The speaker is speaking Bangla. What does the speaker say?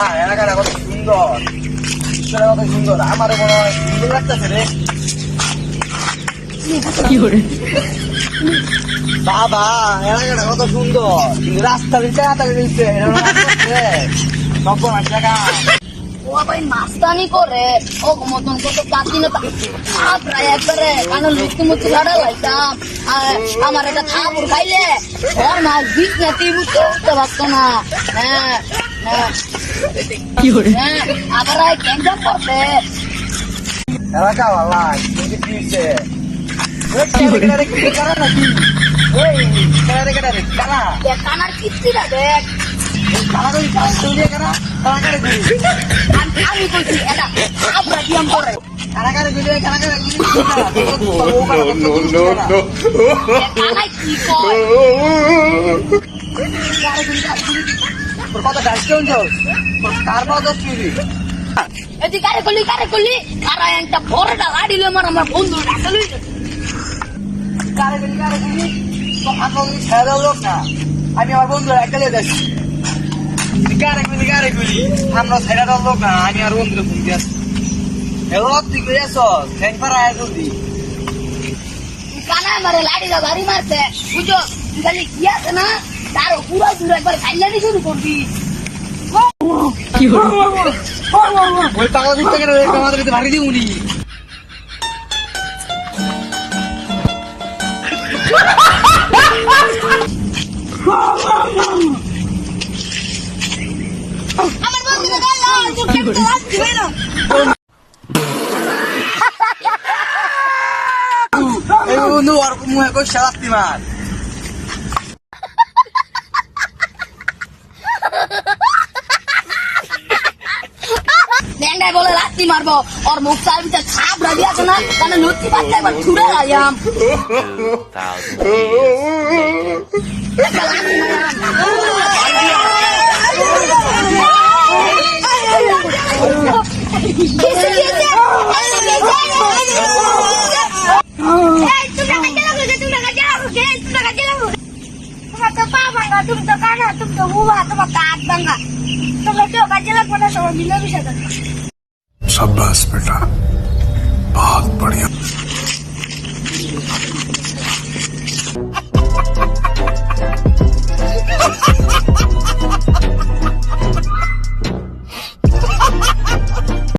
এলাকাটা কত সুন্দর, দৃশ্যটা কত সুন্দর, আমারও মনে হয় সুন্দর লাগতেছে রে। বাবা এলাকাটা কত সুন্দর, কিন্তু রাস্তা দিচ্ছে দিচ্ছে সব টাকা ও ভাই মাস্তানি করে ও মতন কত কাটিনে প্রায় একবারে কারণ লুচি মুচি ছাড়া লাইতাম আমার এটা থাপুর খাইলে ওর মাছ বিষ না তুই বুঝতে পারতো না। হ্যাঁ হ্যাঁ আবার ক্যান্সার করতে এলাকা ভাল্লা কিন্তু কি হচ্ছে কানার কিস্তিটা দেখ আমি বলছি এটা আপনার ব্যায়াম করে কানায় কি কয় কত ডাক্তার কার পাওয়া যাচ্ছে এদি কারে করলি কারা একটা বড়টা গাড়িলে আমার বন্ধু ডাকলি লোক না, আমি আমার বন্ধু একটা যাচ্ছি কারে গুলি আমরা ছেড়ে দেওয়ার লোক না, আমি আর বন্ধুরা ফোন দিয়ে আসছি। তুই করে আস ফ্যান পাড়া জলদি কানা মারে লাড়িটা বাড়ি মারছে বুঝো তুই খালি কি আছে না তার পুরো দূর একবার খাইলানি শুরু করবি ওই টাকা দিতে গেলে আমাদের ভারী দিই উনি আমার বন্ধু গেল বন্ধু আর মুখে কই শাস্তি মার ল্যান্ডায় বলে লাত্তি মারবো ওর মুখ চার ভিতরে ছাপ রাখি আছে না কারণ লুচি পাচ্ছে একবার ছুড়ে রাখলাম तुम तो काना तुम तो हुआ तुम काट बंगा तुम लोग क्यों काजे लग पड़ा सब मिले भी सकते शाबाश बेटा बहुत बढ़िया।